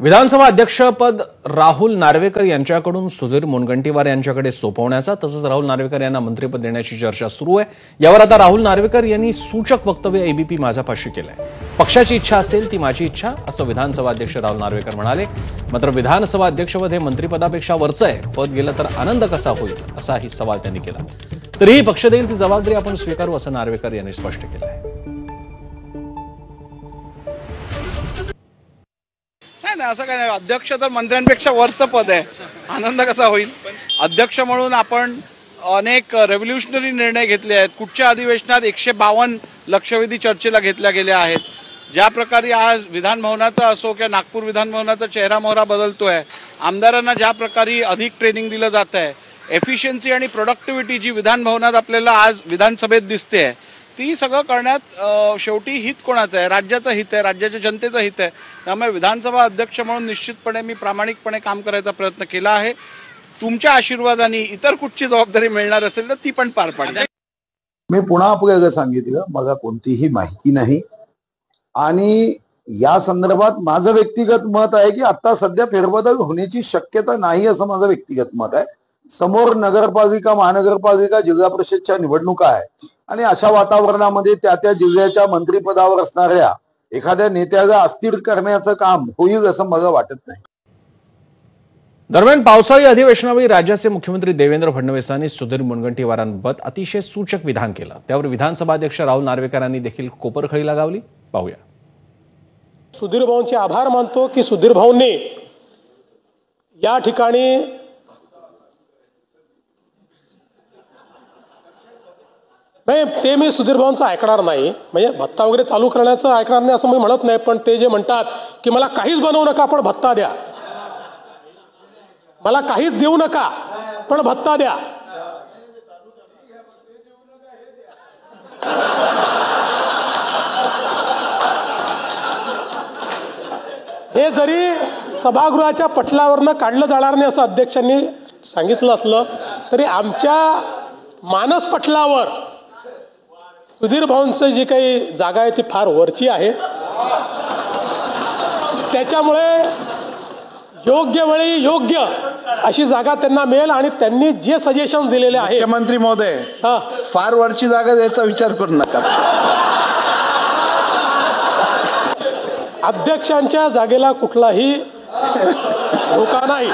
विधानसभा अध्यक्षपद राहुल नार्वेकर यांच्याकडून सुधीर मुनगंटीवार यांच्याकडे सोपवण्याचा तसंच राहुल नार्वेकर यांना मंत्रिपद देण्याची चर्चा सुरू आहे। यावर आता राहुल नार्वेकर यांनी सूचक वक्तव्य एबीपी माझापाशी केलंय। पक्षाची इच्छा असेल ती माझी इच्छा असं विधानसभा अध्यक्ष राहुल नार्वेकर म्हणाले। मात्र विधानसभा अध्यक्षपद हे मंत्रिपदापेक्षा वरचं आहे, पद गेलं तर आनंद कसा होईल असाही सवाल त्यांनी केला। तरीही पक्ष देईल ती जबाबदारी आपण स्वीकारू असं नार्वेकर यांनी स्पष्ट केलं आहे। नाही, असं काय नाही। अध्यक्ष तर मंत्र्यांपेक्षा वरचं पद आहे, आनंद कसा होईल। अध्यक्ष म्हणून आपण अनेक रेव्होल्युशनरी निर्णय घेतले आहेत। कुठच्या अधिवेशनात 152 लक्षवेधी चर्चेला घेतल्या गेल्या आहेत। ज्या प्रकारे आज विधान भवनाचा असो किंवा नागपूर विधान भवनाचा चेहरा मोहरा बदलतोय, आमदारांना ज्या प्रकारे अधिक ट्रेनिंग दिलं जात आहे, एफिशियन्सी आणि प्रोडक्टिव्हिटी जी विधान भवनात आपल्याला आज विधानसभेत दिसते ती सगळं करण्यात शेवटी हित कोणाचं आहे? राज्याचं हित आहे, राज्याच्या जनतेचं हित आहे। त्यामुळे विधानसभा अध्यक्ष म्हणून निश्चितपणे मी प्रामाणिकपणे काम करायचा प्रयत्न केला आहे। तुमच्या आशीर्वादाने इतर कुठची जबाबदारी मिळणार असेल तर ती पण पार पाडेल। मी पुन्हा आपल्याला सांगितलं, मला कोणतीही माहिती नाही आणि या संदर्भात माझं व्यक्तिगत मत आहे की आता सध्या फेरबदल होण्याची शक्यता नाही असं माझं व्यक्तिगत मत आहे। समोर नगरपालिका, महानगरपालिका, जिल्हा परिषदच्या निवडणुका आहे आणि अशा वातावरणामध्ये त्या जिल्ह्याच्या मंत्रिपदावर असणाऱ्या एखाद्या नेत्याला अस्थिर करण्याचं काम होईल असं मला वाटत नाही। दरम्यान पावसाळी अधिवेशनावेळी राज्याचे मुख्यमंत्री देवेंद्र फडणवीसांनी सुधीर मुनगंटीवारांबाबत अतिशय सूचक विधान केलं। त्यावर विधानसभा अध्यक्ष राहुल नार्वेकरांनी देखील कोपरखळी लगावली। पाहूया। सुधीर भाऊंचे आभार मानतो की सुधीर भाऊंनी या ठिकाणी नाही, ते मी सुधीर भाऊंचं ऐकणार नाही। म्हणजे भत्ता वगैरे चालू करण्याचं ऐकणार नाही असं मी म्हणत नाही, पण ते जे म्हणतात की मला काहीच बनवू नका पण भत्ता द्या, मला काहीच देऊ नका पण भत्ता द्या, हे जरी सभागृहाच्या पटलावरनं काढलं जाणार नाही असं अध्यक्षांनी सांगितलं असलं तरी आमच्या मानस पटलावर सुधीर भाऊंचं जी काही जागा आहे ती फार वरची आहे। त्याच्यामुळे योग्य वेळी योग्य अशी जागा त्यांना मिळेल आणि त्यांनी जे सजेशन दिलेले आहे। मुख्यमंत्री महोदय, फार वरची जागा द्यायचा विचार करू नका। अध्यक्षांच्या जागेला कुठलाही धोका नाही।